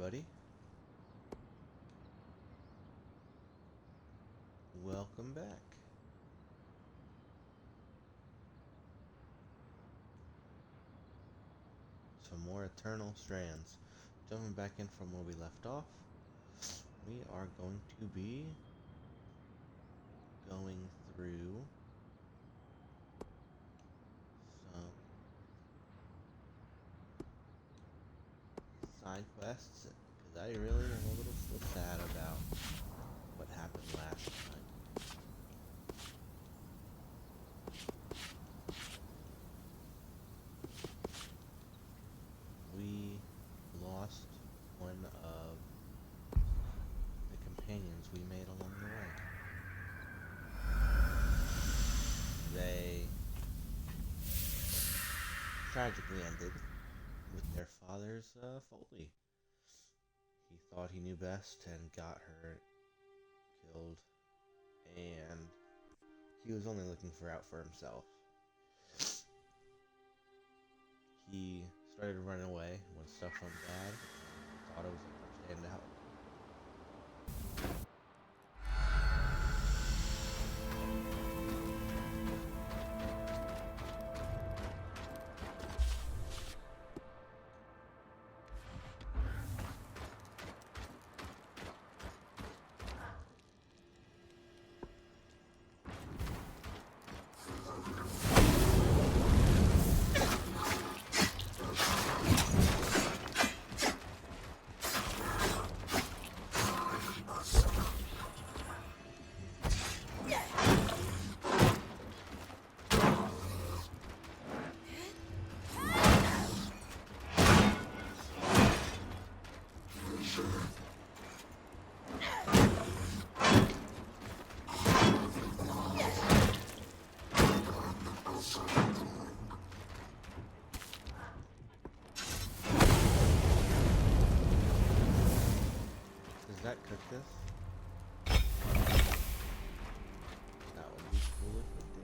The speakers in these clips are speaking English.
everybody. Welcome back. Some more Eternal Strands. Jumping back in from where we left off, we are going to be going through some side quests, because I really am a little still sad about what happened last time. We lost one of the companions we made along the way. They tragically ended with their father's folly. He thought he knew best and got her killed, and he was only looking out for himself. He started running away when stuff went bad, and thought it was a first day to help. Does that cook this? That would be cool if it did.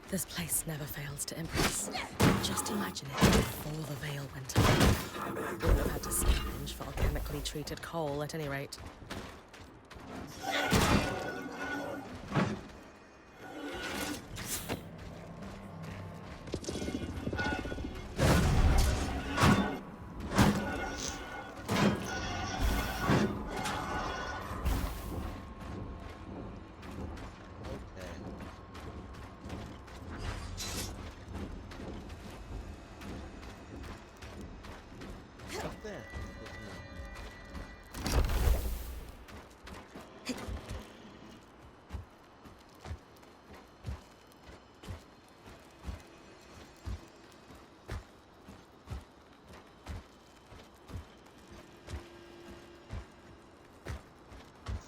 This place never fails to impress. Just imagine it before the veil went up. Wouldn't have had to scavenge for organically treated coal at any rate. Up there.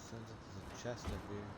Sounds like there's a chest up here.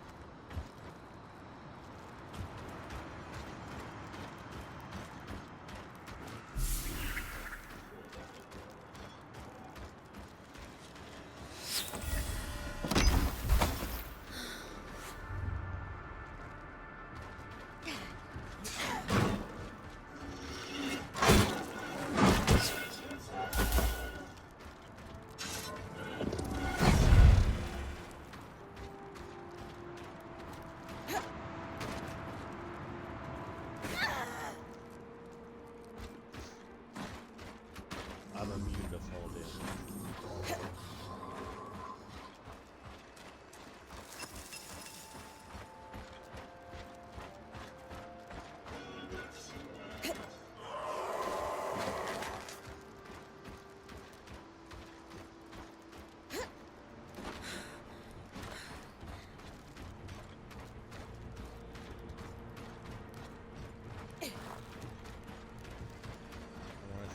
I'm immune to fall damage.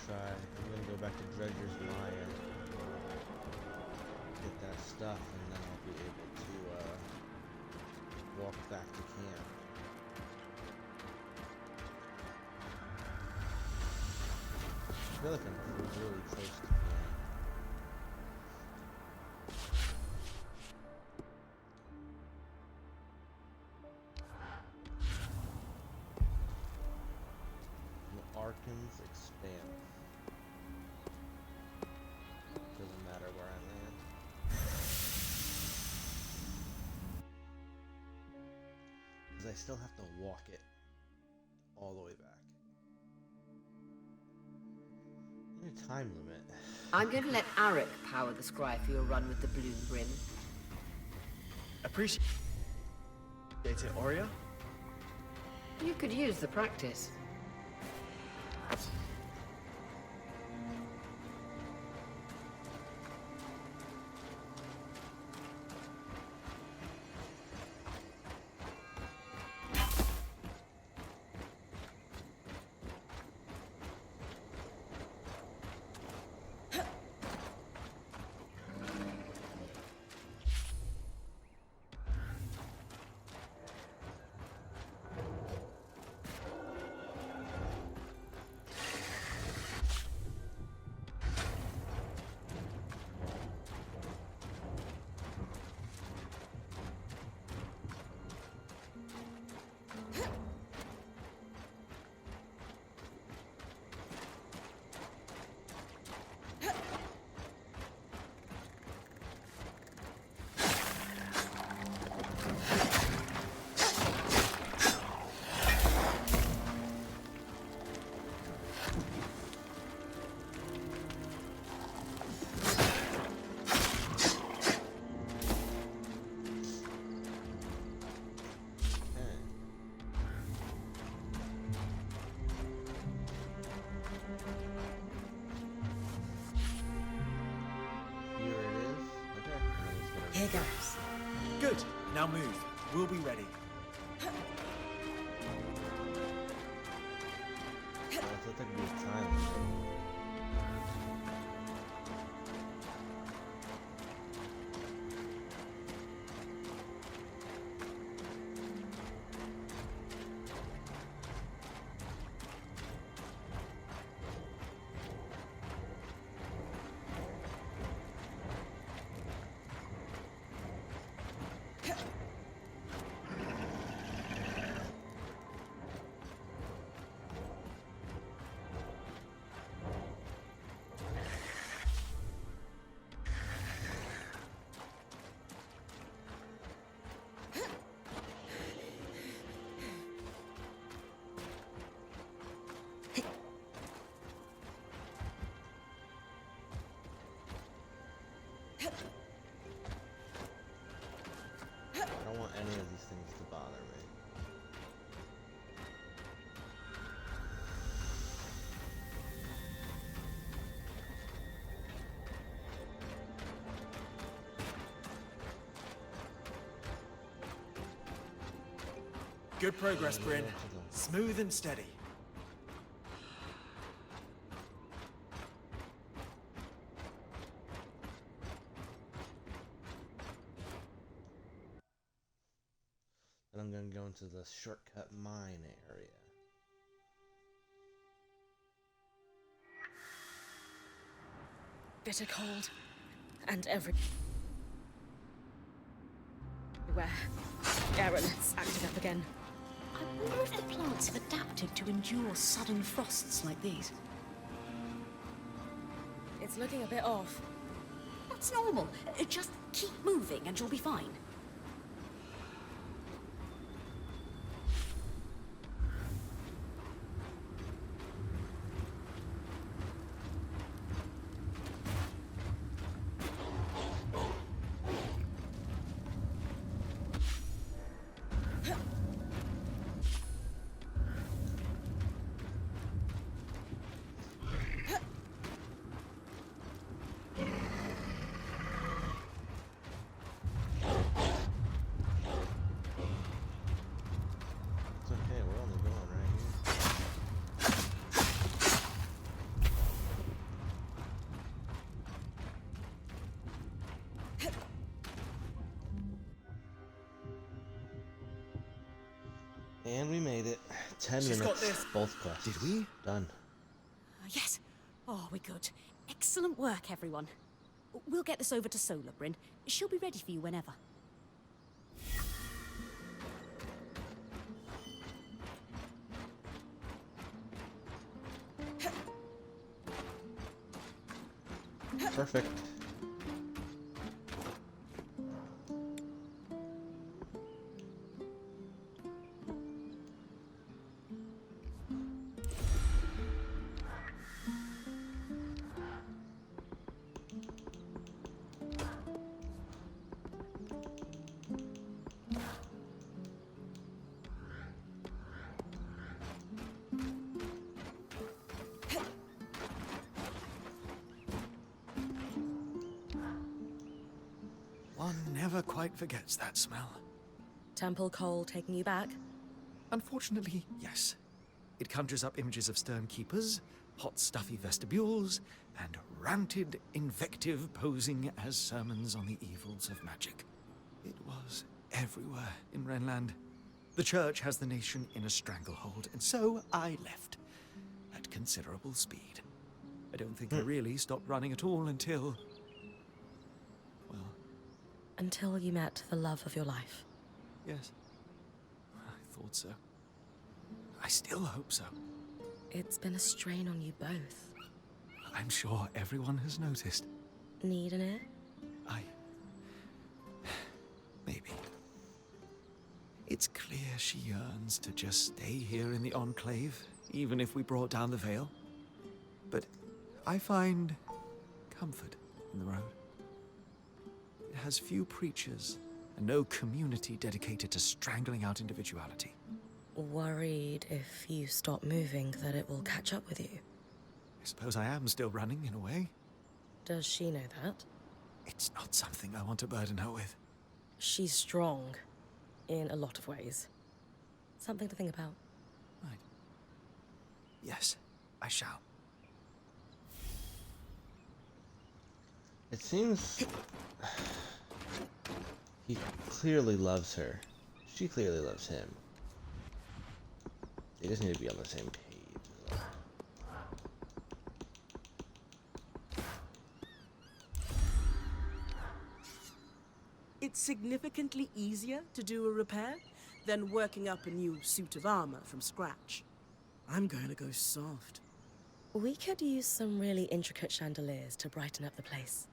I'm gonna go back to Dredger's Mine, get that stuff, and then I'll be able to walk back to camp. I feel like I'm really close to camp. Arkan's Expanse. Doesn't matter where I land. Because I still have to walk it all the way back. In a time limit. I'm going to let Arik power the scry for your run with the Bloom Brim. Appreciate it, Aurea. You could use the practice. Here goes. Good. Now move. We'll be ready. That's a good time. I don't want any of these things to bother me. Good progress, Bryn. Smooth and steady. Then I'm gonna go into the shortcut mine area. Bitter cold. And everywhere. Aeronets acting up again. I wonder if the plants have adapted to endure sudden frosts like these. It's looking a bit off. That's normal. Just keep moving and you'll be fine. And we made it. 10 She's got minutes. this. Both quests. Did we? Done. Yes. Oh, we're good. Excellent work, everyone. We'll get this over to Solar, Bryn. She'll be ready for you whenever. Perfect. One never quite forgets that smell. Temple coal taking you back? Unfortunately, yes. It conjures up images of stern keepers, hot stuffy vestibules, and ranted invective posing as sermons on the evils of magic. It was everywhere in Renland. The church has the nation in a stranglehold, and so I left. At considerable speed. I don't think I really stopped running at all until... well, Until you met the love of your life. yes. I thought so. I still hope so. It's been a strain on you both. I'm sure everyone has noticed. Need an ear? Maybe. It's clear she yearns to just stay here in the Enclave, even if we brought down the veil. But I find comfort in the road. It has few preachers and no community dedicated to strangling out individuality. Worried if you stop moving that it will catch up with you. I suppose I am still running in a way. Does she know that? It's not something I want to burden her with. She's strong. In a lot of ways. Something to think about. Right. Yes, I shall. It seems he clearly loves her. She clearly loves him. They just need to be on the same page. It's significantly easier to do a repair than working up a new suit of armor from scratch. I'm going to go soft. We could use some really intricate chandeliers to brighten up the place.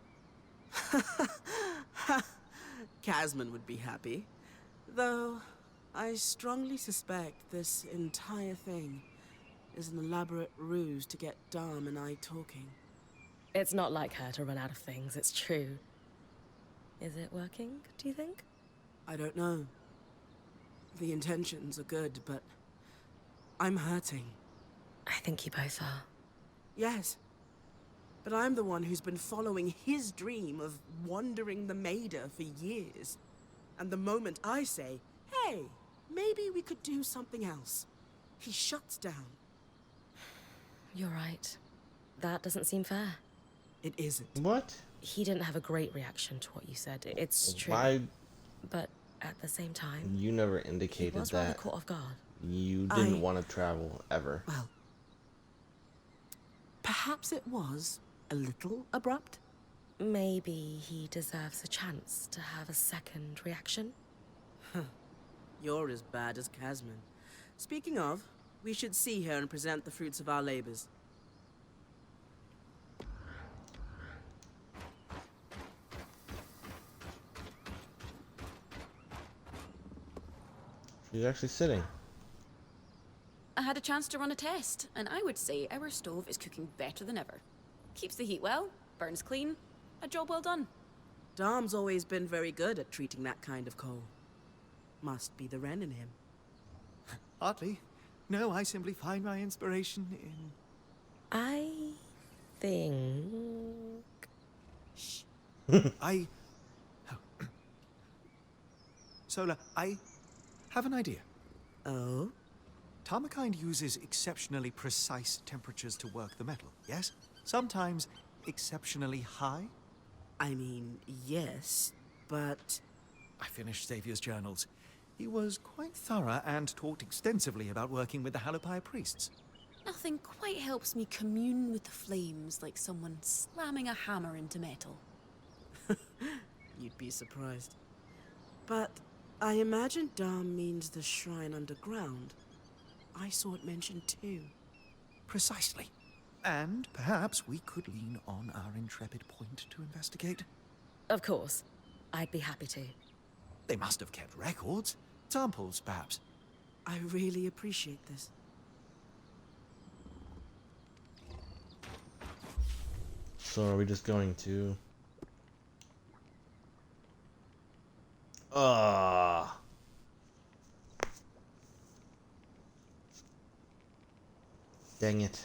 Casman would be happy. Though, I strongly suspect this entire thing is an elaborate ruse to get Dom and I talking. It's not like her to run out of things, it's true. Is it working, do you think? I don't know. The intentions are good, but I'm hurting. I think you both are. Yes. But I'm the one who's been following his dream of wandering the Maida for years. And the moment I say, hey, maybe we could do something else, he shuts down. You're right. That doesn't seem fair. It isn't. What? He didn't have a great reaction to what you said. It's true. Why? But at the same time, You never he indicated was rather that caught off guard. you didn't want to travel ever. Well, perhaps it was a little abrupt. Maybe he deserves a chance to have a second reaction. You're as bad as Casman. Speaking of, we should see her and present the fruits of our labors. She's actually sitting. I had a chance to run a test, and I would say our stove is cooking better than ever. Keeps the heat well, burns clean, a job well done. Dom's always been very good at treating that kind of coal. Must be the Wren in him. Hardly. No, I simply find my inspiration in... I think... I... Sola, I have an idea. Oh? Tarmakind uses exceptionally precise temperatures to work the metal, yes? Sometimes exceptionally high? I mean, yes, but... I finished Xavier's journals. He was quite thorough and talked extensively about working with the Halopire priests. Nothing quite helps me commune with the flames like someone slamming a hammer into metal. You'd be surprised. But I imagine Dam means the shrine underground. I saw it mentioned too. Precisely. And perhaps we could lean on our intrepid point to investigate. Of course. I'd be happy to. They must have kept records. Samples, perhaps. I really appreciate this. So are we just going to... Ah. Dang it.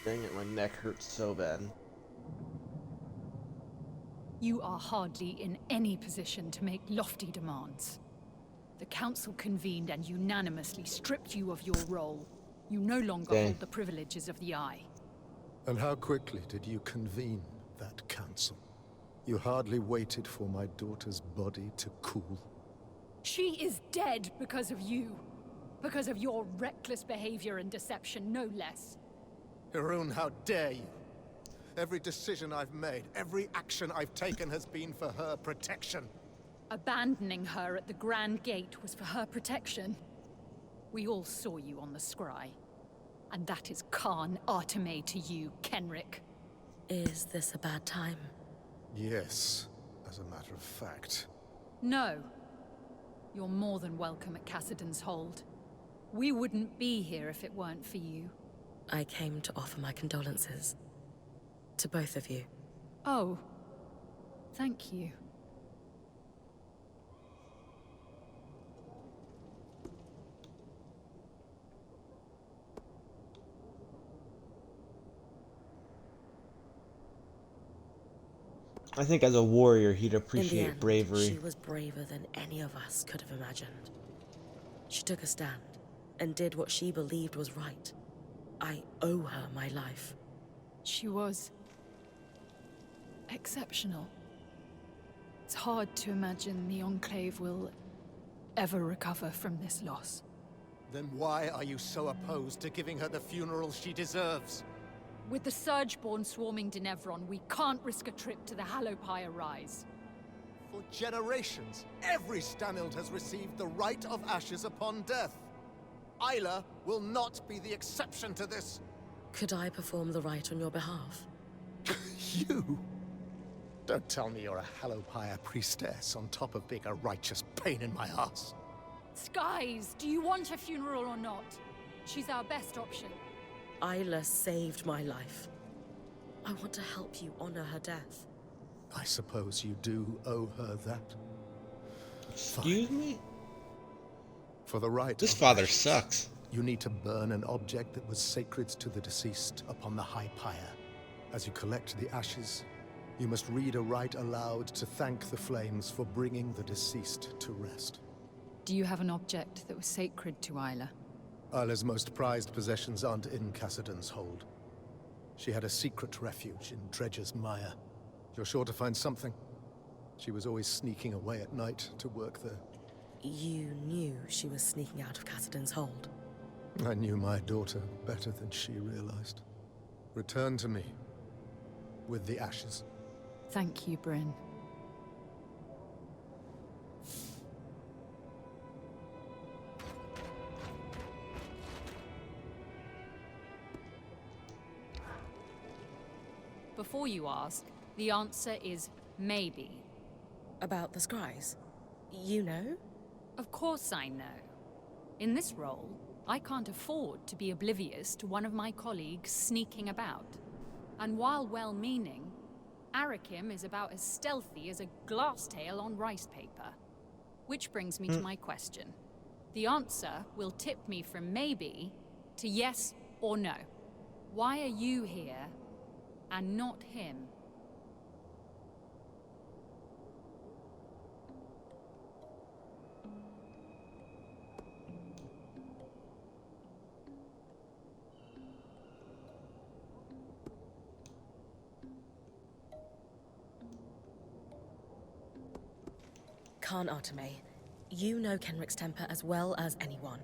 Dang it, my neck hurts so bad. You are hardly in any position to make lofty demands. The council convened and unanimously stripped you of your role. You no longer Dang. hold the privileges of the Eye. And how quickly did you convene that council? You hardly waited for my daughter's body to cool. She is dead because of you. Because of your reckless behavior and deception, no less. Haroon, how dare you? Every decision I've made, every action I've taken has been for her protection. Abandoning her at the Grand Gate was for her protection. We all saw you on the scry. And that is Khan Arteme to you, Kenrick. Is this a bad time? Yes, as a matter of fact. No. You're more than welcome at Cassidon's Hold. We wouldn't be here if it weren't for you. I came to offer my condolences. To both of you. Oh. Thank you. I think as a warrior, he'd In the appreciate end, bravery. she was braver than any of us could have imagined. She took a stand and did what she believed was right. I owe her my life. She was... exceptional. It's hard to imagine the Enclave will ever recover from this loss. Then why are you so opposed to giving her the funeral she deserves? With the Surgeborn swarming Denevron, we can't risk a trip to the Halopire Rise. For generations, every Stanild has received the right of ashes upon death. Isla will not be the exception to this. Could I perform the rite on your behalf? You? Don't tell me you're a Halopire priestess on top of being a righteous pain in my ass. Skies, do you want a funeral or not? She's our best option. Isla saved my life. I want to help you honor her death. I suppose you do owe her that. Excuse me? For the right This of father ashes, sucks. you need to burn an object that was sacred to the deceased upon the high pyre. As you collect the ashes, you must read a rite aloud to thank the flames for bringing the deceased to rest. Do you have an object that was sacred to Isla? Isla's most prized possessions aren't in Cassidon's Hold. She had a secret refuge in Dredger's Mire. You're sure to find something. She was always sneaking away at night to work there. You knew she was sneaking out of Cassidon's Hold. I knew my daughter better than she realized. Return to me with the ashes. Thank you, Bryn. Before you ask, the answer is maybe. About the scries? You know? Of course I know. In this role, I can't afford to be oblivious to one of my colleagues sneaking about. And while well-meaning, Arakim is about as stealthy as a glass tail on rice paper. Which brings me to my question. The answer will tip me from maybe to yes or no. Why are you here and not him? Khan Arteme, you know Kenrick's temper as well as anyone.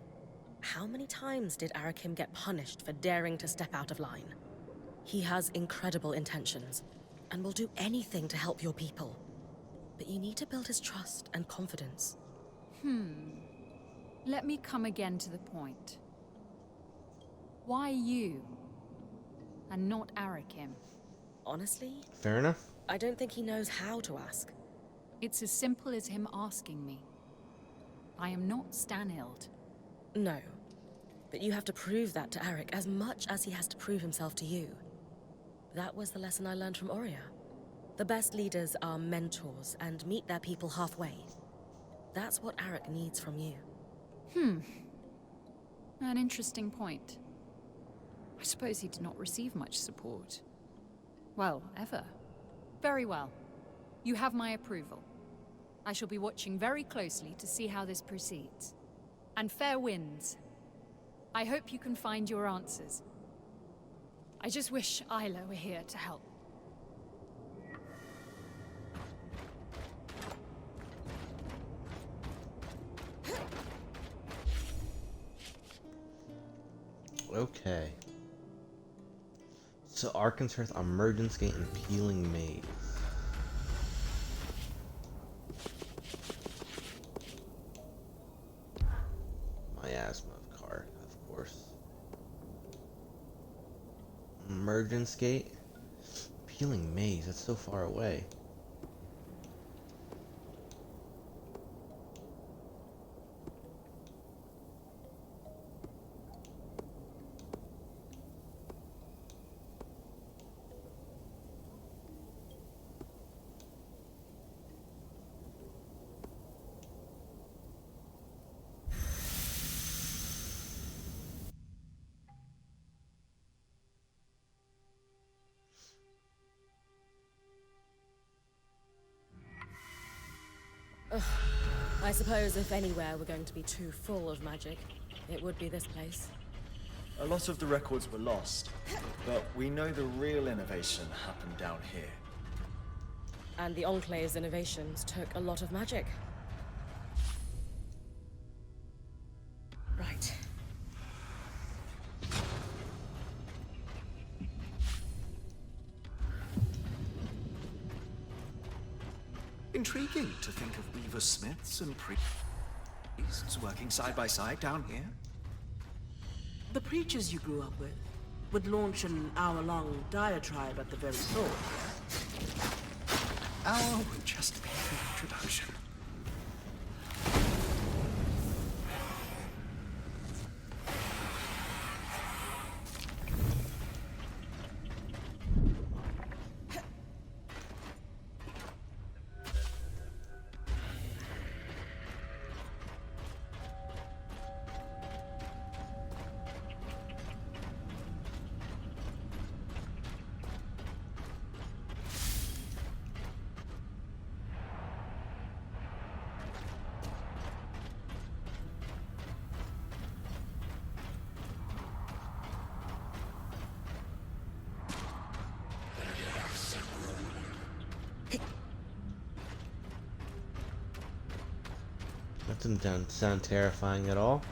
How many times did Arakim get punished for daring to step out of line? He has incredible intentions, and will do anything to help your people. But you need to build his trust and confidence. Let me come again to the point. Why you, and not Arakim? Honestly, Fair enough. I don't think he knows how to ask. It's as simple as him asking me. I am not Stanild. No. But you have to prove that to Arik as much as he has to prove himself to you. That was the lesson I learned from Oria. The best leaders are mentors and meet their people halfway. That's what Arik needs from you. An interesting point. I suppose he did not receive much support. Well, ever. Very well. You have my approval. I shall be watching very closely to see how this proceeds. And fair winds. I hope you can find your answers. I just wish Isla were here to help. Okay. So Arkansas Emergence Gate and Peeling Maze. Miasma of Car, of course. Emergence Gate? Peeling Maze, that's so far away. I suppose if anywhere were going to be too full of magic, it would be this place. A lot of the records were lost, but we know the real innovation happened down here. And the Enclave's innovations took a lot of magic. Right. Intriguing to think of weaver smiths and priests working side by side down here. The preachers you grew up with would launch an hour-long diatribe at the very thought. Hour would just be the introduction. That doesn't sound terrifying at all.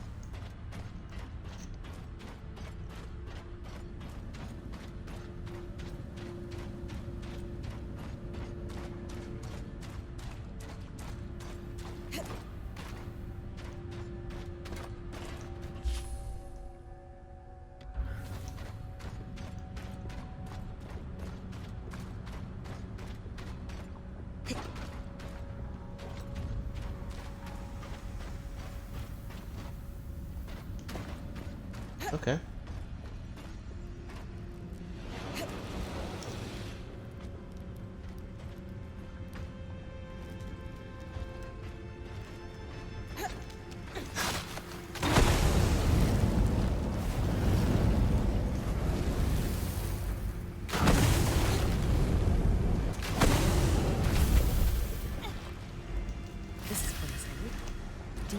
Okay.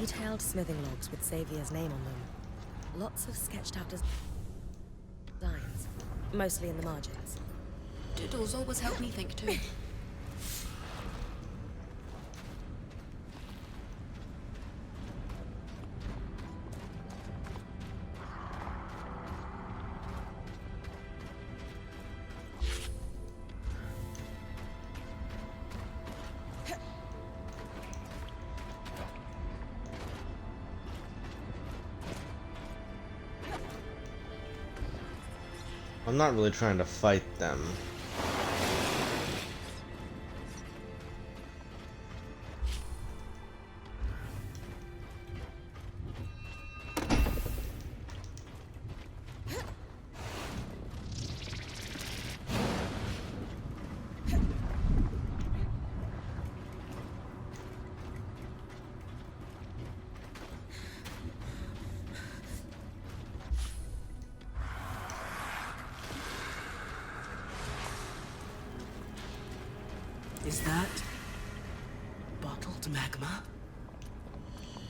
Detailed smithing logs with Xavier's name on them. Lots of sketched out designs, mostly in the margins. Doodles always help me think too. I'm not really trying to fight them. Is that bottled magma?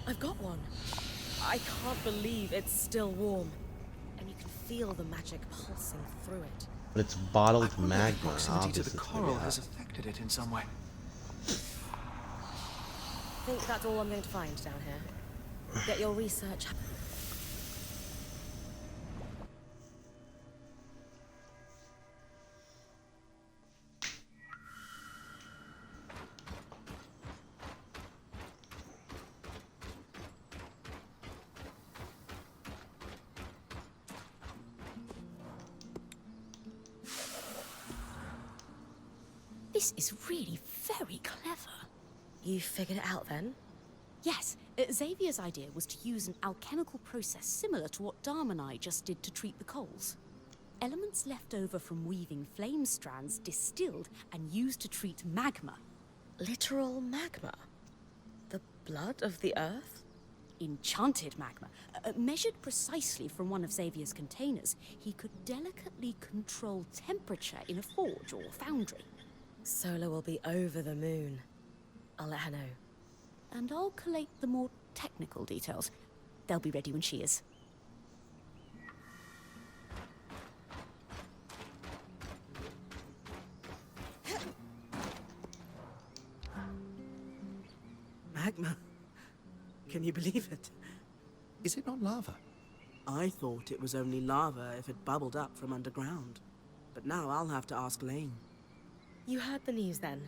I've got one. I can't believe it's still warm. And you can feel the magic pulsing through it. But it's bottled I wonder if magma. proximity to the Obviously, coral yeah. has affected it in some way. I think that's all I'm going to find down here. Get your research. This is really very clever. You figured it out then? Yes, Xavier's idea was to use an alchemical process similar to what Dharm and I just did to treat the coals. Elements left over from weaving flame strands distilled and used to treat magma. Literal magma? The blood of the earth? Enchanted magma. Measured precisely from one of Xavier's containers, he could delicately control temperature in a forge or foundry. Sola will be over the moon. I'll let her know. And I'll collate the more technical details. They'll be ready when she is. Magma? Can you believe it? Is it not lava? I thought it was only lava if it bubbled up from underground. But now I'll have to ask Lane. You heard the news then?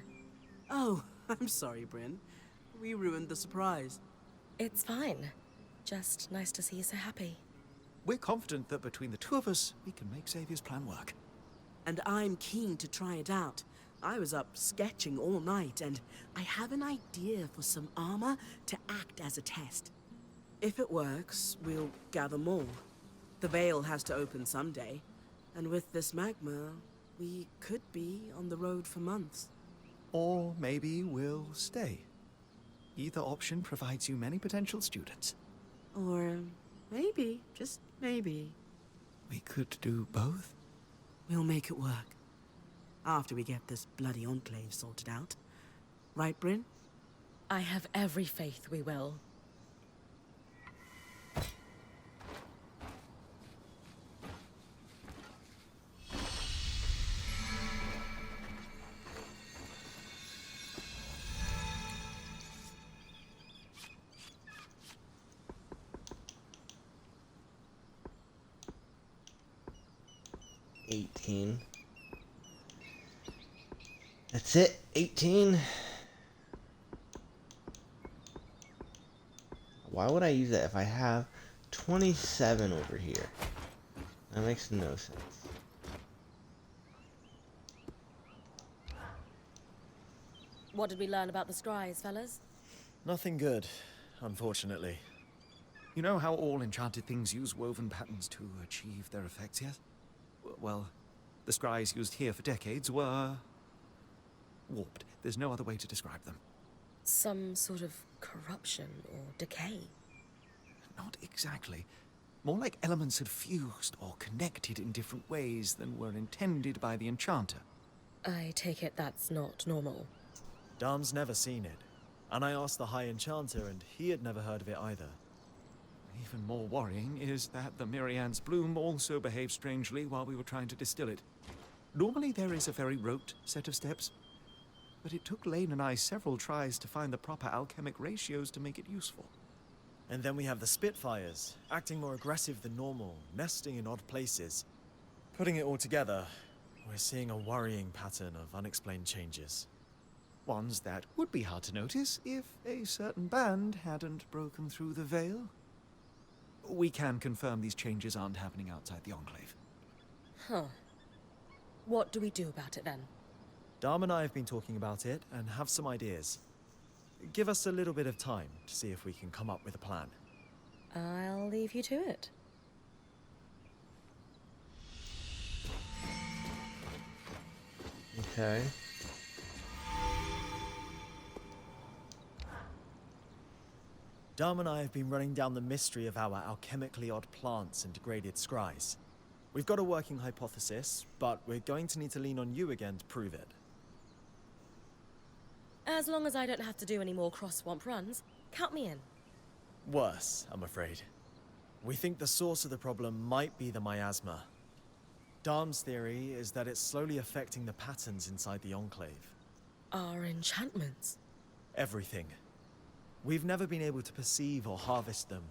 Oh, I'm sorry, Bryn. We ruined the surprise. It's fine. Just nice to see you so happy. We're confident that between the two of us, we can make Xavier's plan work. And I'm keen to try it out. I was up sketching all night, and I have an idea for some armor to act as a test. If it works, we'll gather more. The veil has to open someday, and with this magma, we could be on the road for months. Or maybe we'll stay. Either option provides you many potential students. Or maybe, just maybe, We could do both. we'll make it work. After we get this bloody enclave sorted out. Right, Bryn? I have every faith we will. That's it, 18. Why would I use that if I have 27 over here? That makes no sense. What did we learn about the scries, fellas? Nothing good, unfortunately. You know how all enchanted things use woven patterns to achieve their effects, yes? Well, the scries used here for decades were warped. There's no other way to describe them. Some sort of corruption or decay? Not exactly. More like elements had fused or connected in different ways than were intended by the enchanter. I take it that's not normal. Dharm's never seen it. And I asked the High Enchanter, and he had never heard of it either. Even more worrying is that the Mirian's bloom also behaved strangely while we were trying to distill it. Normally there is a very rote set of steps, but it took Lane and I several tries to find the proper alchemic ratios to make it useful. And then we have the Spitfires, acting more aggressive than normal, nesting in odd places. Putting it all together, we're seeing a worrying pattern of unexplained changes. Ones that would be hard to notice if a certain band hadn't broken through the veil. We can confirm these changes aren't happening outside the Enclave. Huh. What do we do about it then? Dharm and I have been talking about it and have some ideas. Give us a little bit of time to see if we can come up with a plan. I'll leave you to it. Okay. Dharm and I have been running down the mystery of our alchemically odd plants and degraded scries. We've got a working hypothesis, but we're going to need to lean on you again to prove it. As long as I don't have to do any more cross-swamp runs, count me in. Worse, I'm afraid. We think the source of the problem might be the miasma. Dharm's theory is that it's slowly affecting the patterns inside the Enclave. Our enchantments. Everything. We've never been able to perceive or harvest them,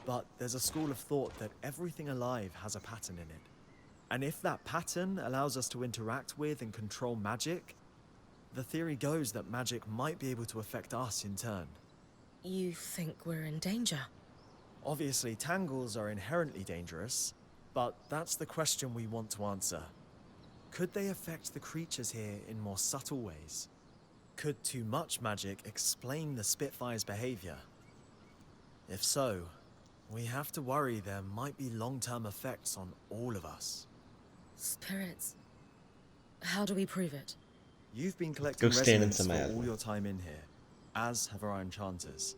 but there's a school of thought that everything alive has a pattern in it. And if that pattern allows us to interact with and control magic, the theory goes that magic might be able to affect us in turn. You think we're in danger? Obviously, tangles are inherently dangerous, but that's the question we want to answer. Could they affect the creatures here in more subtle ways? Could too much magic explain the Spitfire's behavior? If so, we have to worry there might be long-term effects on all of us. Spirits. How do we prove it? You've been collecting Go stand in resonance some for asthma. all your time in here, as have our enchanters.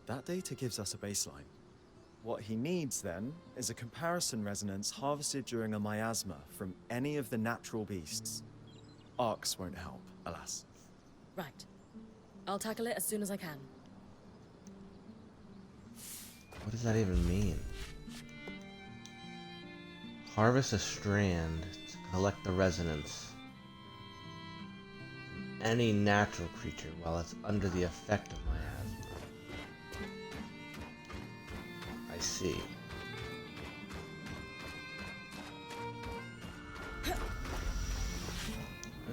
That data gives us a baseline. What he needs, then, is a comparison resonance harvested during a miasma from any of the natural beasts. Arcs won't help, alas. Right. I'll tackle it as soon as I can. What does that even mean? Harvest a strand to collect the resonance. Any natural creature while it's under the effect of miasma. I see.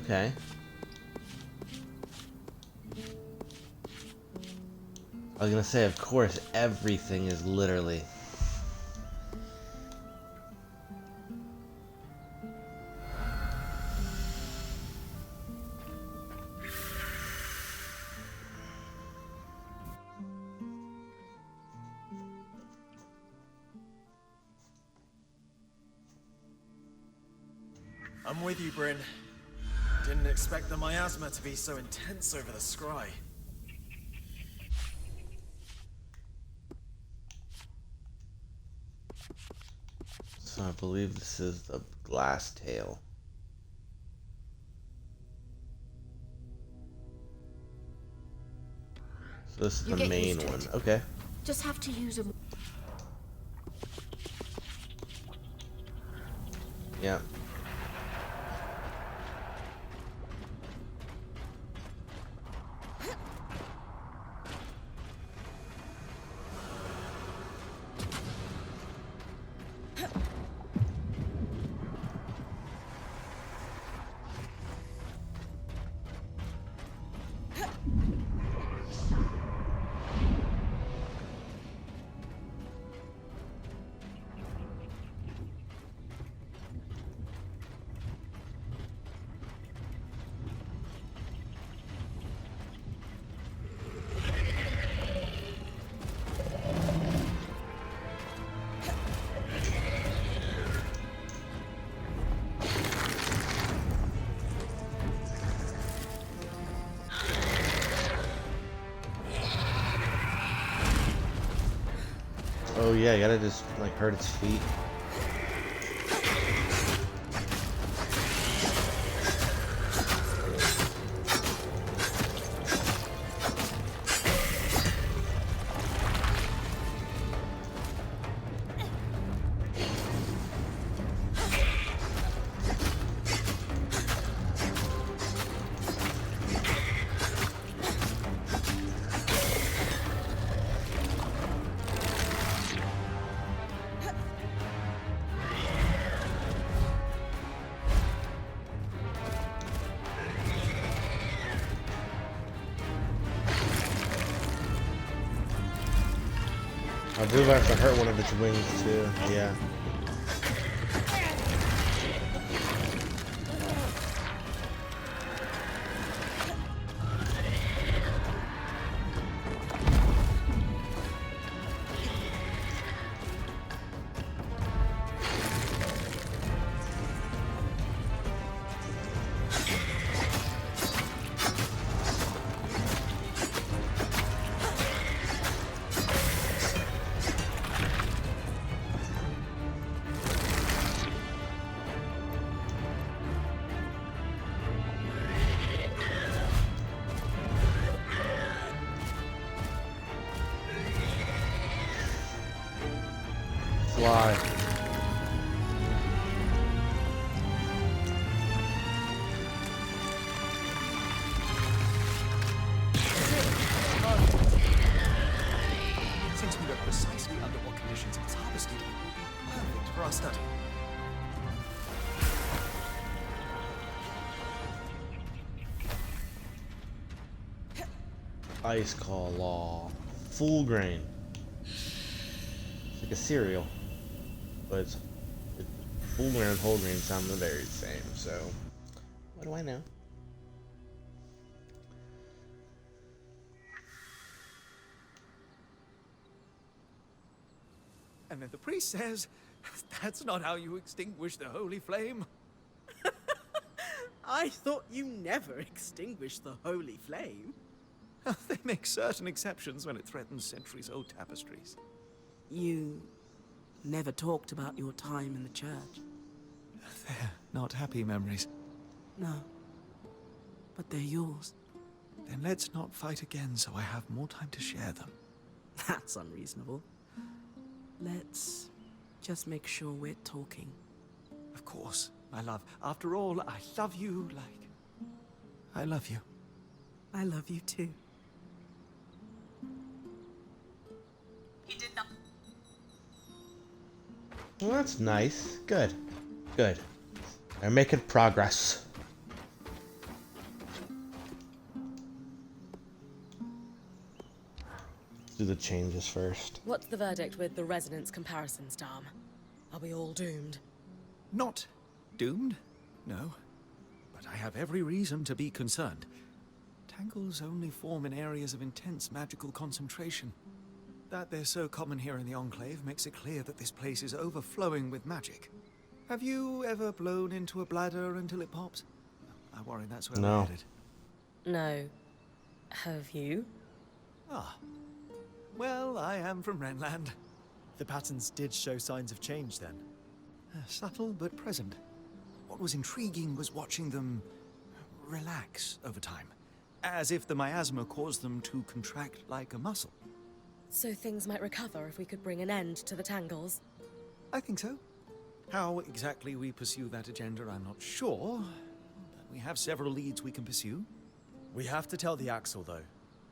Okay. I was gonna say, of course, everything is literally. I'm with you, Bryn. Didn't expect the miasma to be so intense over the scry. So I believe this is the glass tail. So this is You the get main used to one. it. Okay. Just have to use a... Yeah. Oh yeah, you gotta just like hurt its feet. I believe I have to hurt one of its wings too. Yeah. Fly. Since we know precisely under what conditions it's harvested, it will be perfect for our study. Ice Call Law. Full grain. It's like a cereal. But full grain and whole grain sound the very same, so what do I know? And then the priest says, that's not how you extinguish the holy flame. I thought you never extinguished the holy flame. They make certain exceptions when it threatens centuries-old tapestries. You never talked about your time in the church. They're not happy memories. No, but they're yours. Then let's not fight again so I have more time to share them. That's unreasonable. Let's just make sure we're talking. Of course, my love. After all, I love you like... I love you. I love you too. He did not. Well, that's nice. Good. Good. They're making progress. Let's do the changes first. What's the verdict with the resonance comparisons, Dom? Are we all doomed? Not doomed, no. But I have every reason to be concerned. Tangles only form in areas of intense magical concentration. That they're so common here in the Enclave makes it clear that this place is overflowing with magic. Have you ever blown into a bladder until it pops? I worry that's where we're headed. No. Have you? Ah. Well, I am from Renland. The patterns did show signs of change then. Subtle but present. What was intriguing was watching them relax over time, as if the miasma caused them to contract like a muscle. So things might recover if we could bring an end to the tangles? I think so. How exactly we pursue that agenda, I'm not sure. But we have several leads we can pursue. We have to tell the Axel, though.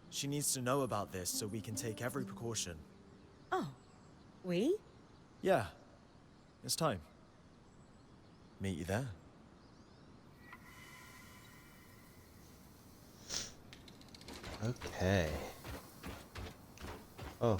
She needs to know about this so we can take every precaution. Oh. We? Yeah. It's time. Meet you there. Okay. Oh.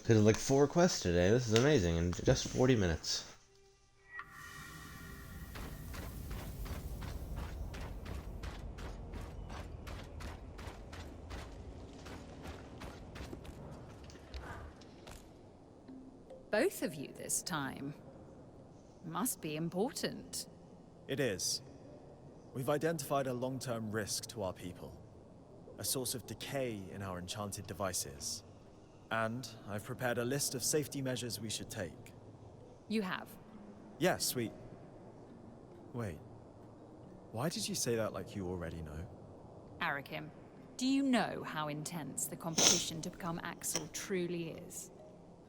Did like 4 quests today. This is amazing in just 40 minutes. Both of you this time. Must be important. It is. We've identified a long-term risk to our people. A source of decay in our enchanted devices. And I've prepared a list of safety measures we should take. You have. Yes, we... Wait. Why did you say that like you already know? Arakim, do you know how intense the competition to become Axel truly is?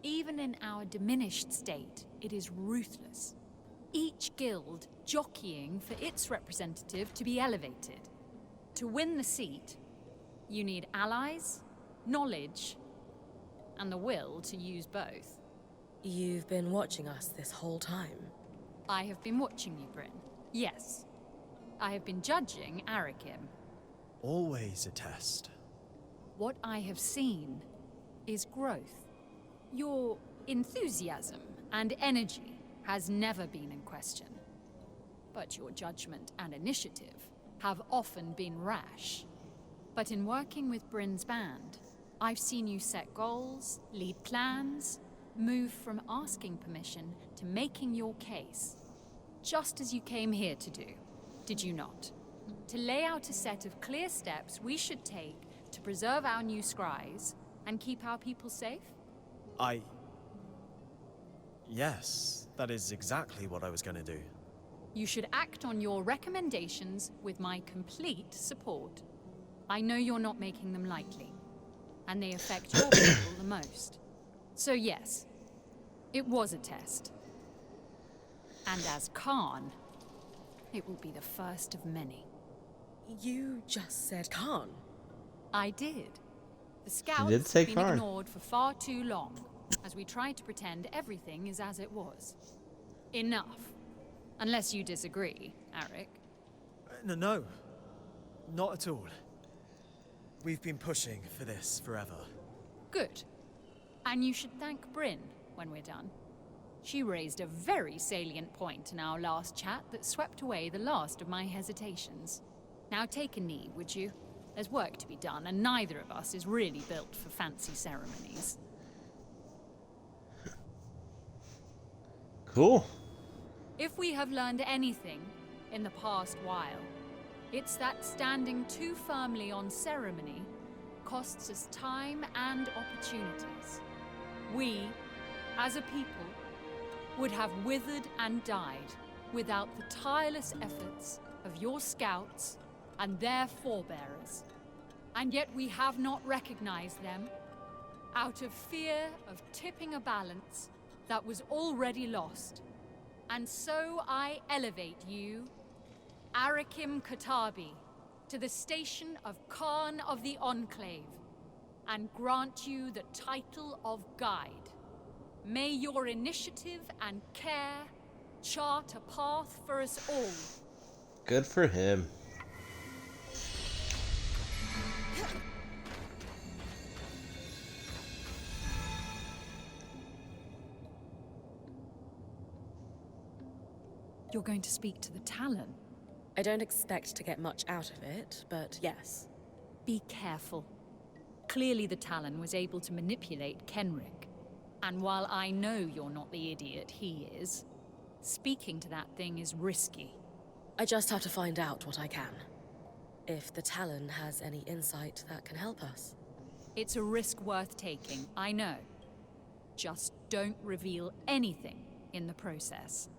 Even in our diminished state, it is ruthless. Each guild jockeying for its representative to be elevated. To win the seat, you need allies, knowledge, and the will to use both. You've been watching us this whole time. I have been watching you, Bryn. Yes. I have been judging Arakim. Always a test. What I have seen is growth. Your enthusiasm and energy has never been in question. But your judgment and initiative have often been rash. But in working with Bryn's band, I've seen you set goals, lead plans, move from asking permission to making your case. Just as you came here to do, did you not? To lay out a set of clear steps we should take to preserve our new scries and keep our people safe? Yes, that is exactly what I was going to do. You should act on your recommendations with my complete support. I know you're not making them lightly, and they affect your people the most. So yes, it was a test. And as Khan, it will be the first of many. You just said Khan. I did. The scouts did say have been Khan. ignored for far too long, as we tried to pretend everything is as it was. Enough. Unless you disagree, Arik. No, not at all. We've been pushing for this forever. Good. And you should thank Bryn when we're done. She raised a very salient point in our last chat that swept away the last of my hesitations. Now take a knee, would you? There's work to be done, and neither of us is really built for fancy ceremonies. Cool. If we have learned anything in the past while, it's that standing too firmly on ceremony costs us time and opportunities. We, as a people, would have withered and died without the tireless efforts of your scouts and their forebearers. And yet we have not recognized them out of fear of tipping a balance that was already lost. And so I elevate you, Arakim Katabi, to the station of Khan of the Enclave, and grant you the title of Guide. May your initiative and care chart a path for us all. Good for him. You're going to speak to the Talon. I don't expect to get much out of it, but yes. Be careful. Clearly the Talon was able to manipulate Kenrick. And while I know you're not the idiot he is, speaking to that thing is risky. I just have to find out what I can. If the Talon has any insight that can help us. It's a risk worth taking, I know. Just don't reveal anything in the process.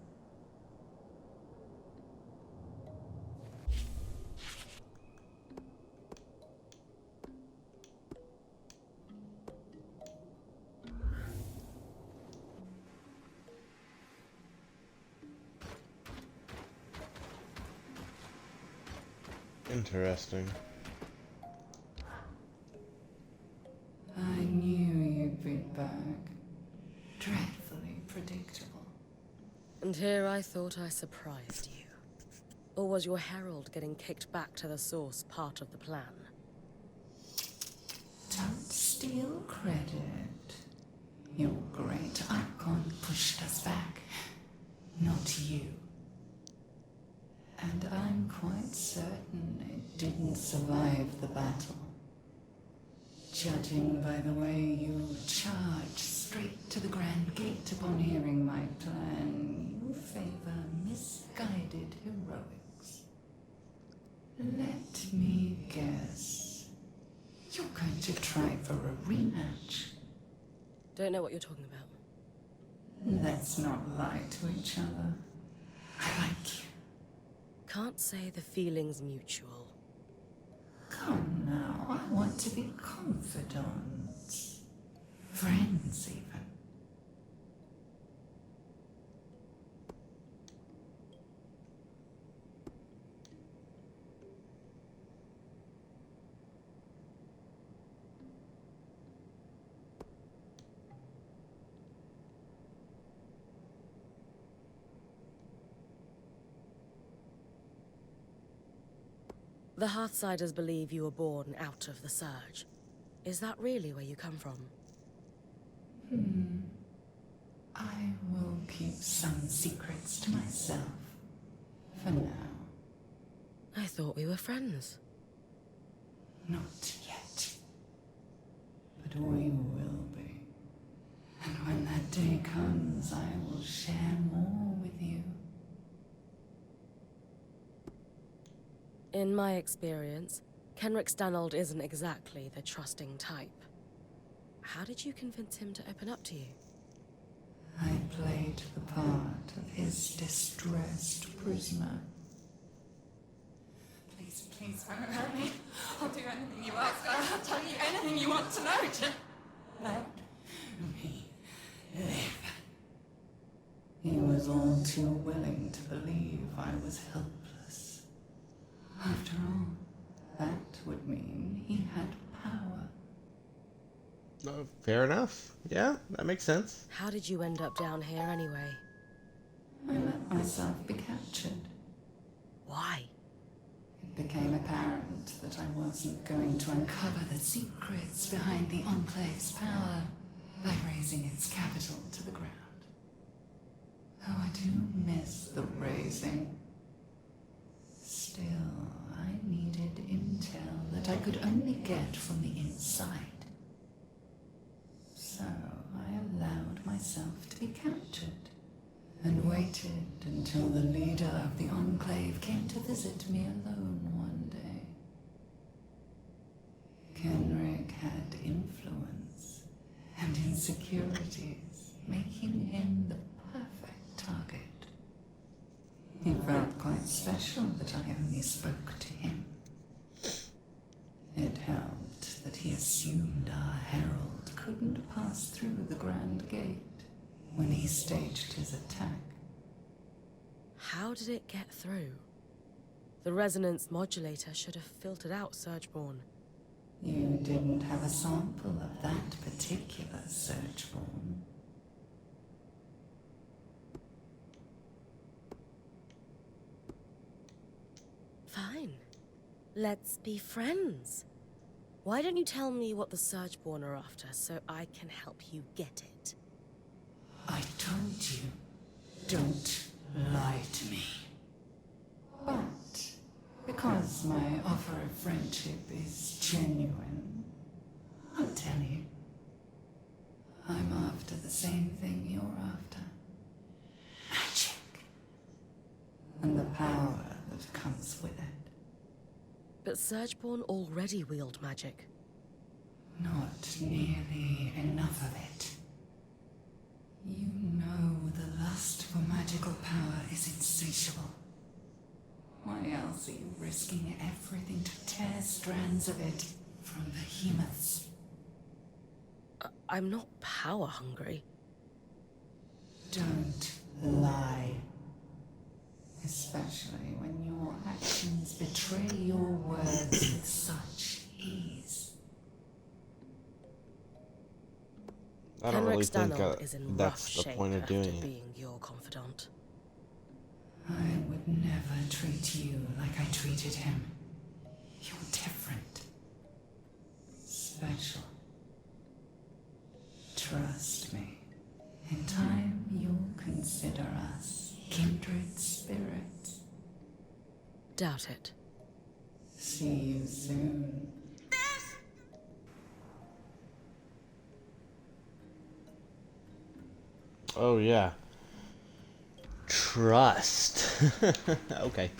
Interesting. I knew you'd be back. Dreadfully predictable. And here I thought I surprised you. Or was your herald getting kicked back to the source part of the plan? Don't steal credit. Your great icon pushed us back, not you. And I'm quite certain it didn't survive the battle. Judging by the way you charged straight to the Grand Gate upon hearing my plan, you favor misguided heroics. Let me guess. You're going to try for a rematch. Don't know what you're talking about. Let's not lie to each other. I like you. can't say the feeling's mutual. Come now, I want to be confidants. Friends, even. The Hearthsiders believe you were born out of the Surge. Is that really where you come from? I will keep some secrets to myself. For now. I thought we were friends. Not yet. But we will be. And when that day comes, I will share more with you. In my experience, Kenrick Stanold isn't exactly the trusting type. How did you convince him to open up to you? I played the part of his distressed prisoner. Please, please, don't hurt me. I'll do anything you ask. I'll tell you anything you want to know. Just let me live. He was all too willing to believe I was helpless. After all, that would mean he had power. Fair enough. Yeah, that makes sense. How did you end up down here anyway? I let myself be captured. Why? It became apparent that I wasn't going to uncover the secrets behind the Enclave's power by razing its capital to the ground. Oh, I do miss the razing. Still, I needed intel that I could only get from the inside. So I allowed myself to be captured and waited until the leader of the Enclave came to visit me alone one day. Kenrick had influence and insecurities, making him the perfect target. He felt quite special that I only spoke to him. It helped that he assumed our herald couldn't pass through the Grand Gate when he staged his attack. How did it get through? The resonance modulator should have filtered out Surgeborn. You didn't have a sample of that particular Surgeborn. Fine. Let's be friends. Why don't you tell me what the Surgeborn are after so I can help you get it? I told you, don't lie to me. But because my offer of friendship is genuine, I'll tell you. I'm after the same thing you're after. Magic. And the power that comes with it. But Surgeborn already wield magic. Not nearly enough of it. You know the lust for magical power is insatiable. Why else are you risking everything to tear strands of it from behemoths? I'm not power hungry. Don't lie. Especially when your actions betray your words with such ease. I don't really think Stanold is in rough that's the shape point of after doing it. being your confidant. I would never treat you like I treated him. You're different. Special. Trust me. In time, you'll consider us kindred spirits. Doubt it. See you soon. Oh, yeah. Trust. Okay.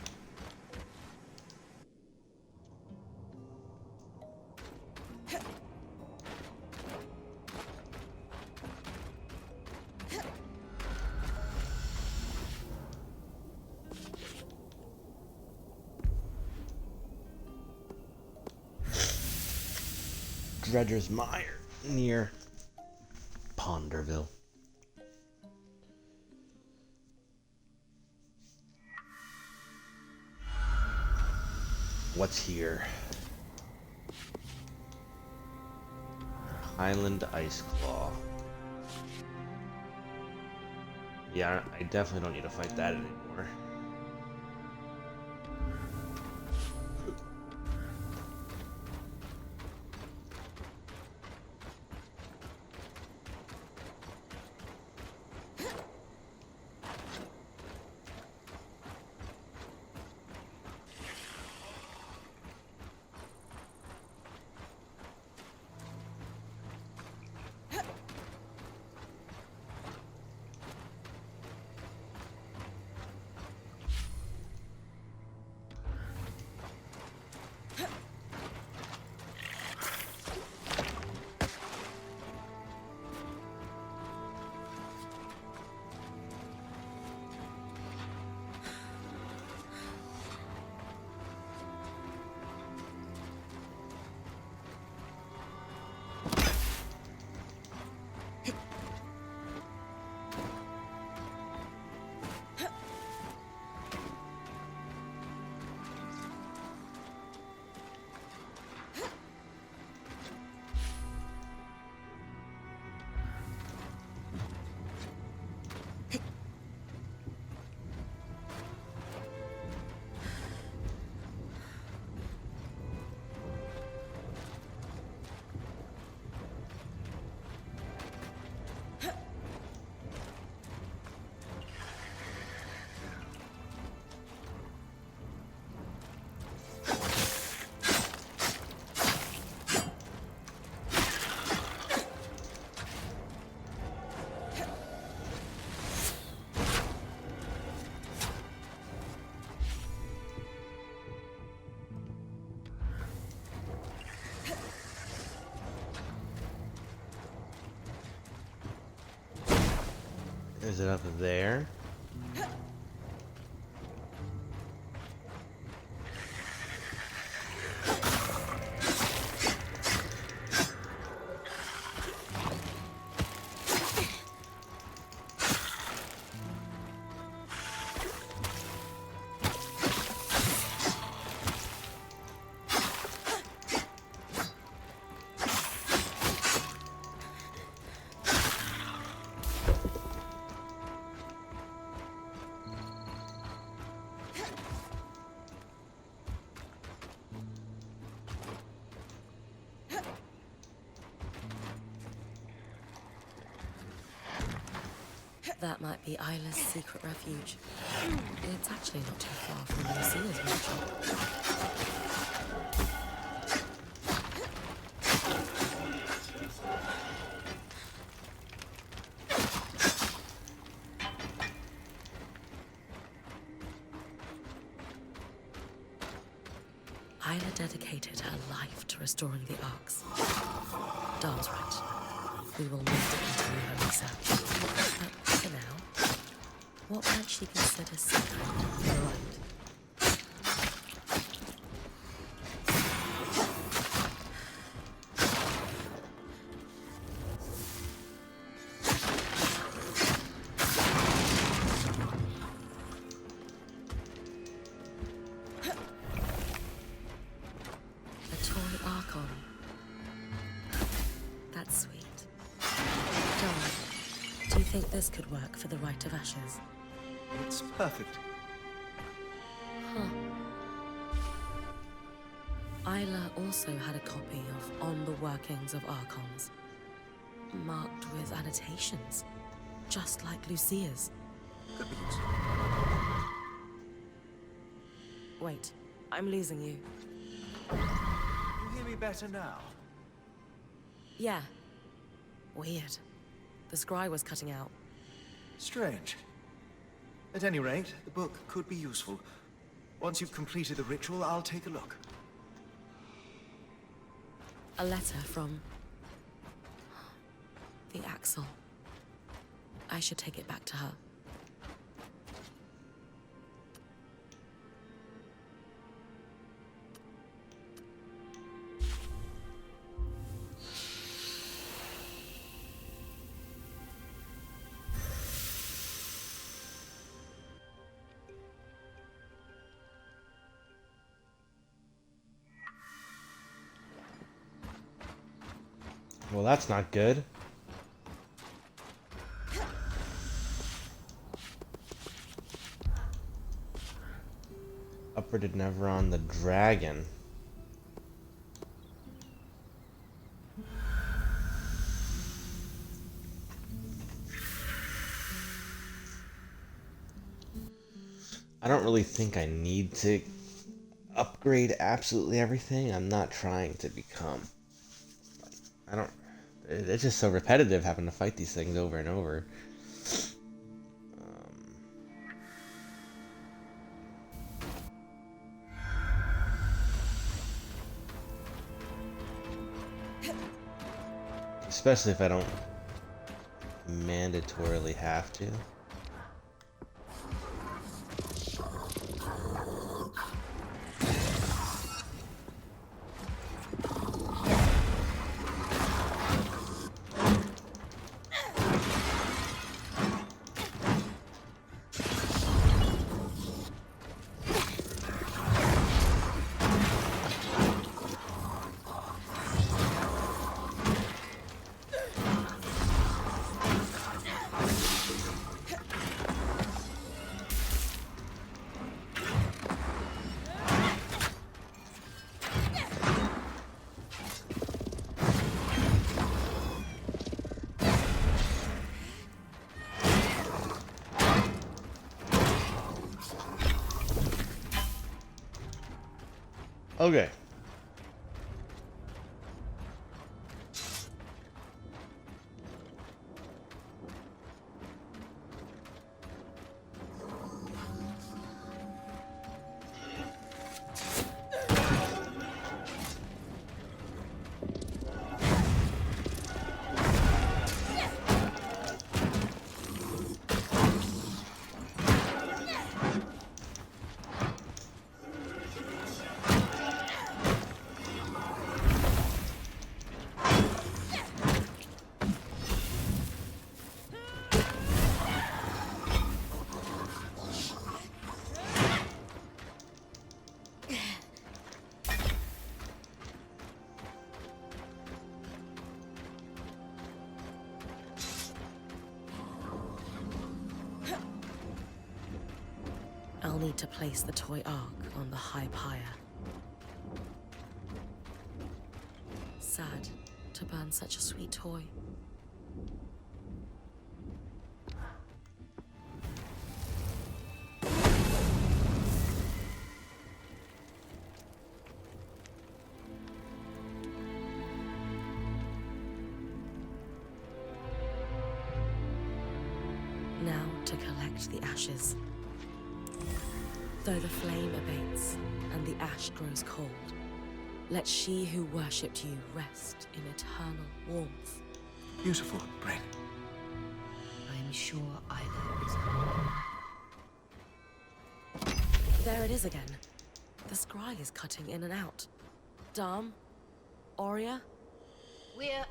Dredger's Mire near Ponderville. What's here? Highland Ice Claw. Yeah, I definitely don't need to fight that anymore. Is it up there? That might be Isla's secret refuge. It's actually not too far from Lucia's mansion. Isla dedicated her life to restoring the Arks. Darn's right. We will need to continue her research. But for now, what might she consider sacred for the right? A toy Archon. That's sweet. Darn, do you think this could work for the Rite of Ashes? It's perfect. Huh. Isla also had a copy of On the Workings of Archons, marked with annotations, just like Lucia's. Could be useful. Wait, I'm losing you. You hear me better now? Yeah. Weird. The scry was cutting out. Strange. At any rate, the book could be useful. Once you've completed the ritual, I'll take a look. A letter from the Axel. I should take it back to her. Well, that's not good. Uprooted Nevron the dragon. I don't really think I need to upgrade absolutely everything. I'm not trying to become... I don't... It's just so repetitive having to fight these things over and over. Especially if I don't mandatorily have to. Okay. I'll need to place the toy ark on the high pyre. Sad to burn such a sweet toy. Now to collect the ashes. Though the flame abates and the ash grows cold, let she who worshipped you rest in eternal warmth. Beautiful, Bryn. I'm sure Isla is... There it is again. The scry is cutting in and out. Dom? Aurea? We're...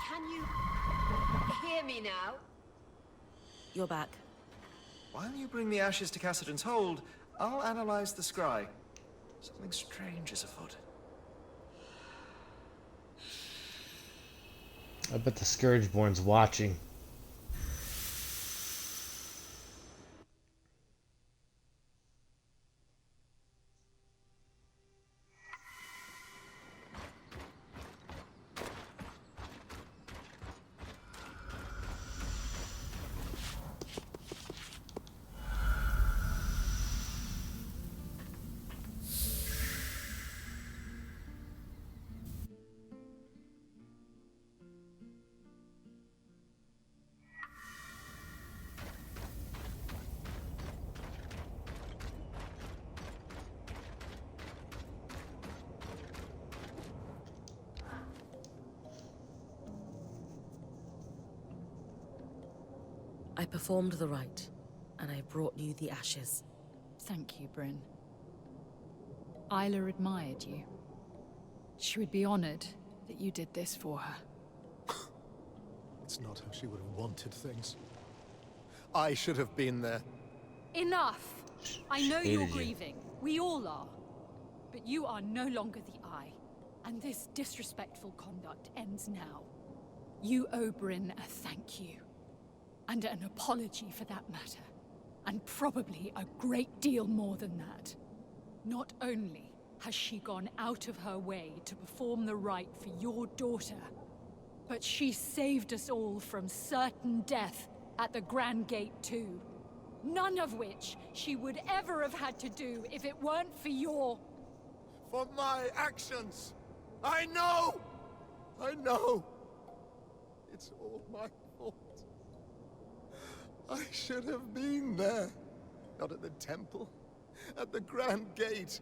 Can you... hear me now? You're back. While you bring the ashes to Cassidon's hold, I'll analyze the scry. Something strange is afoot. I bet the Scourgeborn's watching. I performed the rite, and I brought you the ashes. Thank you, Bryn. Isla admired you. She would be honored that you did this for her. It's not how she would have wanted things. I should have been there. Enough! I know Hated you're you. grieving. We all are. But you are no longer the Eye. And this disrespectful conduct ends now. You owe Bryn a thank you. And an apology for that matter. And probably a great deal more than that. Not only has she gone out of her way to perform the rite for your daughter, but she saved us all from certain death at the Grand Gate too. None of which she would ever have had to do if it weren't for your... For my actions! I know! I know! It's all my fault. I should have been there. Not at the temple. At the Grand Gate.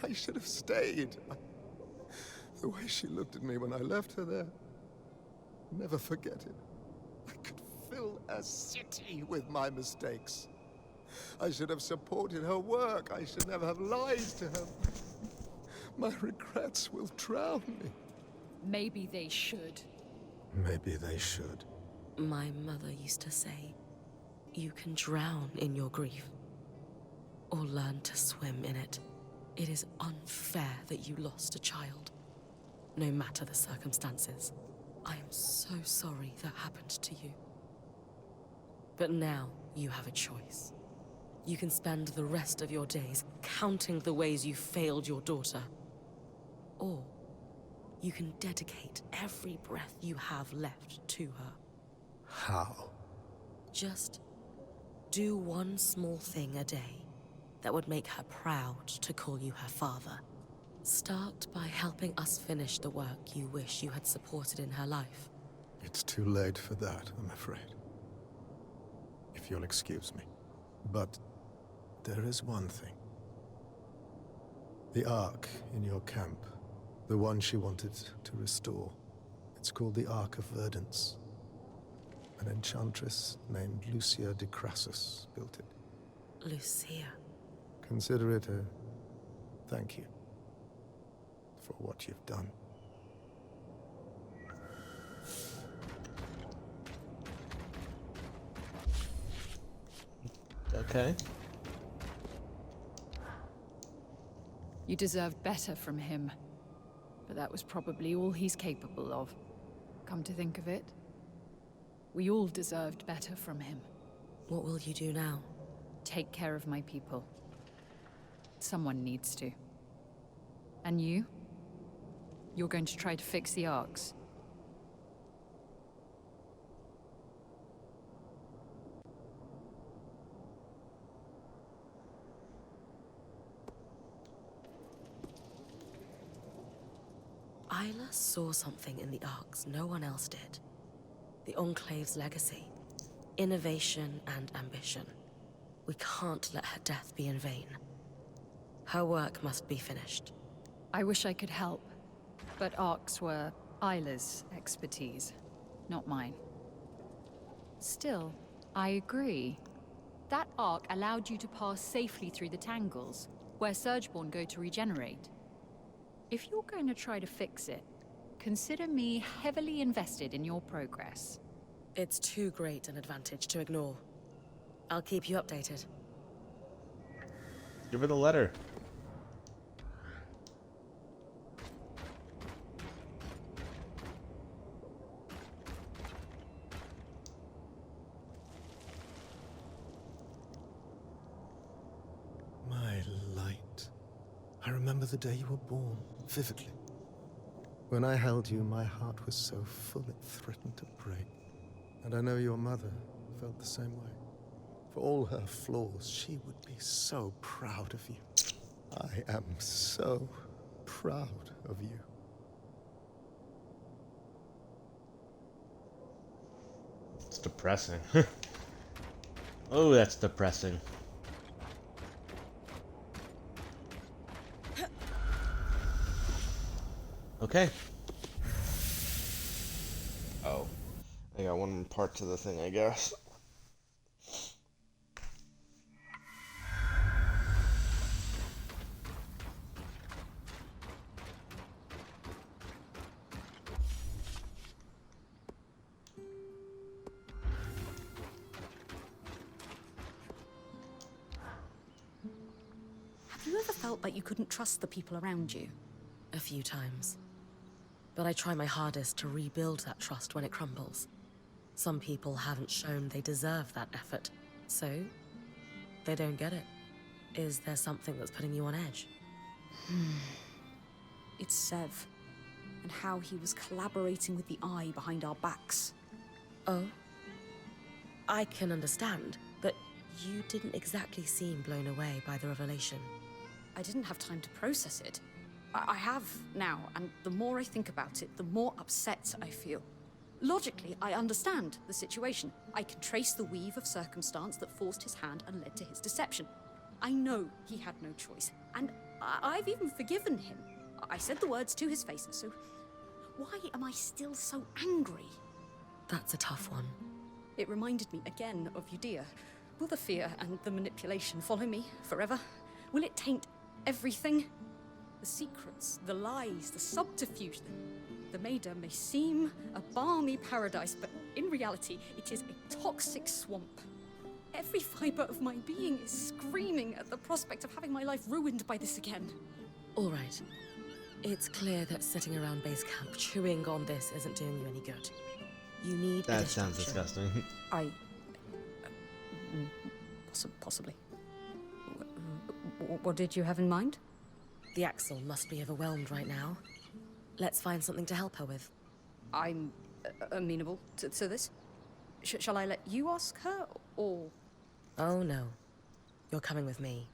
I should have stayed. The way she looked at me when I left her there. Never forget it. I could fill a city with my mistakes. I should have supported her work. I should never have lied to her. My regrets will drown me. Maybe they should. Maybe they should. My mother used to say, you can drown in your grief, or learn to swim in it. It is unfair that you lost a child, no matter the circumstances. I am so sorry that happened to you. But now you have a choice. You can spend the rest of your days counting the ways you failed your daughter. Or you can dedicate every breath you have left to her. How? Just do one small thing a day that would make her proud to call you her father. Start by helping us finish the work you wish you had supported in her life. It's too late for that, I'm afraid. If you'll excuse me. But there is one thing. The Ark in your camp. The one she wanted to restore. It's called the Ark of Verdance. An enchantress named Lucia de Crassus built it. Lucia. Consider it a thank you for what you've done. Okay. You deserved better from him. But that was probably all he's capable of. Come to think of it, we all deserved better from him. What will you do now? Take care of my people. Someone needs to. And you? You're going to try to fix the arcs. Isla saw something in the Arks no one else did. The Enclave's legacy, innovation and ambition. We can't let her death be in vain. Her work must be finished. I wish I could help, but arcs were Isla's expertise, not mine. Still, I agree. That arc allowed you to pass safely through the tangles, where Surgeborn go to regenerate. If you're going to try to fix it, consider me heavily invested in your progress. It's too great an advantage to ignore. I'll keep you updated. Give her the letter. My light. I remember the day you were born, vividly. When I held you, my heart was so full it threatened to break. And I know your mother felt the same way. For all her flaws, she would be so proud of you. I am so proud of you. It's depressing. Oh, that's depressing. Okay. Oh. I got one part to the thing, I guess. Have you ever felt like you couldn't trust the people around you? A few times. But I try my hardest to rebuild that trust when it crumbles. Some people haven't shown they deserve that effort, so they don't get it. Is there something that's putting you on edge? It's Sev, and how he was collaborating with the Eye behind our backs. Oh? I can understand, but you didn't exactly seem blown away by the revelation. I didn't have time to process it. I have now, and the more I think about it, the more upset I feel. Logically, I understand the situation. I can trace the weave of circumstance that forced his hand and led to his deception. I know he had no choice, and I've even forgiven him. I said the words to his face, so why am I still so angry? That's a tough one. It reminded me again of Udea. Will the fear and the manipulation follow me forever? Will it taint everything? The secrets, the lies, the subterfuge. The Maida may seem a balmy paradise, but in reality, it is a toxic swamp. Every fiber of my being is screaming at the prospect of having my life ruined by this again. All right. It's clear that sitting around base camp chewing on this isn't doing you any good. You need That sounds disgusting. Possibly. What did you have in mind? The Axel must be overwhelmed right now. Let's find something to help her with. I'm amenable to this. Shall I let you ask her, or...? Oh, no. You're coming with me.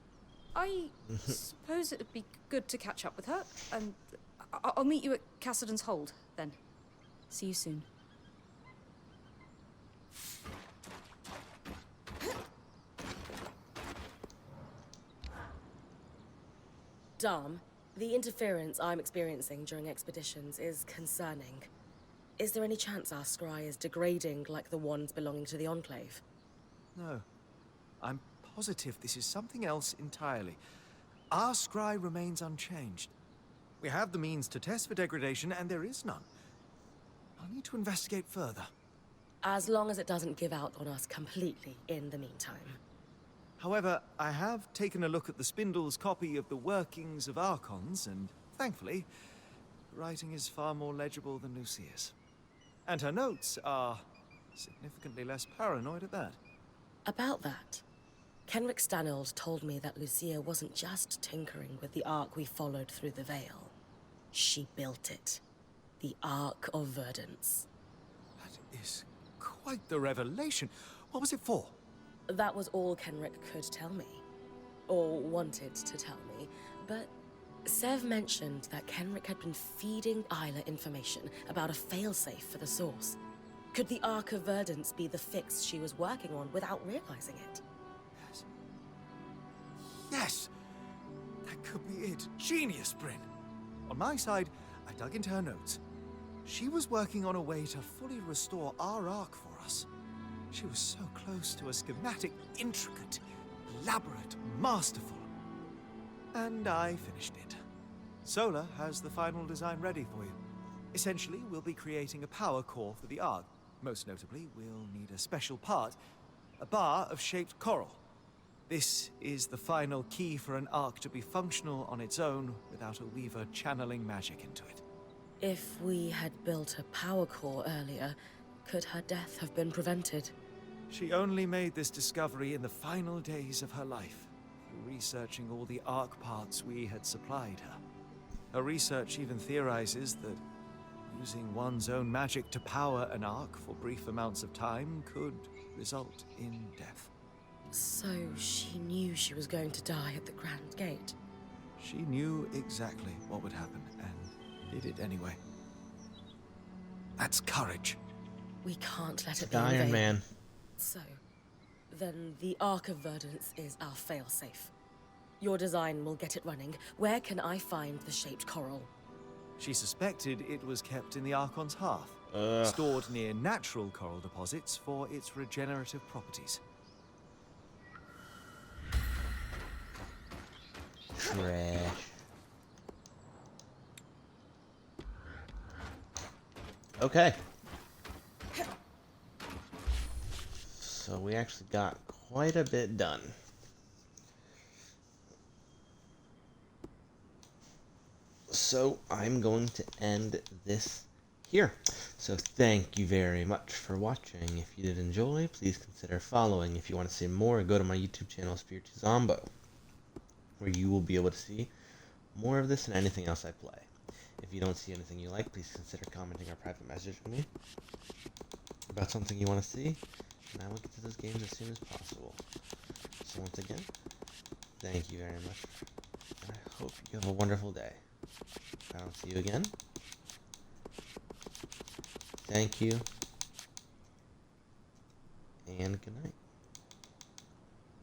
I suppose it would be good to catch up with her, and I'll meet you at Cassidan's Hold, then. See you soon. Dom, the interference I'm experiencing during expeditions is concerning. Is there any chance our scry is degrading like the ones belonging to the Enclave? No. I'm positive this is something else entirely. Our scry remains unchanged. We have the means to test for degradation, and there is none. I'll need to investigate further. As long as it doesn't give out on us completely in the meantime. However, I have taken a look at the Spindle's copy of the workings of Archons, and thankfully, the writing is far more legible than Lucia's. And her notes are significantly less paranoid at that. About that, Kenrick Stanold told me that Lucia wasn't just tinkering with the Ark we followed through the Veil. She built it. The Ark of Verdance. That is quite the revelation. What was it for? That was all Kenrick could tell me. Or wanted to tell me. But Sev mentioned that Kenrick had been feeding Isla information about a failsafe for the Source. Could the Ark of Verdance be the fix she was working on without realizing it? Yes. Yes! That could be it. Genius, Bryn. On my side, I dug into her notes. She was working on a way to fully restore our Ark for us. She was so close to a schematic, intricate, elaborate, masterful. And I finished it. Solar has the final design ready for you. Essentially, we'll be creating a power core for the Ark. Most notably, we'll need a special part, a bar of shaped coral. This is the final key for an Ark to be functional on its own without a Weaver channeling magic into it. If we had built a power core earlier, could her death have been prevented? She only made this discovery in the final days of her life, through researching all the Ark parts we had supplied her. Her research even theorizes that using one's own magic to power an Ark for brief amounts of time could result in death. So she knew she was going to die at the Grand Gate? She knew exactly what would happen, and did it anyway. That's courage. We can't let it The be in Iron vain. Man. So, then the Ark of Verdance is our failsafe. Your design will get it running. Where can I find the shaped coral? She suspected it was kept in the Archon's hearth, Ugh. stored near natural coral deposits for its regenerative properties. Trash. Okay. So we actually got quite a bit done. So I'm going to end this here. So thank you very much for watching. If you did enjoy, please consider following. If you want to see more, go to my YouTube channel, Spiritu Zombo, where you will be able to see more of this and anything else I play. If you don't see anything you like, please consider commenting or private messaging me about something you want to see, and I will get to those games as soon as possible. So once again, thank you very much, and I hope you have a wonderful day. If I don't see you again, thank you, and good night.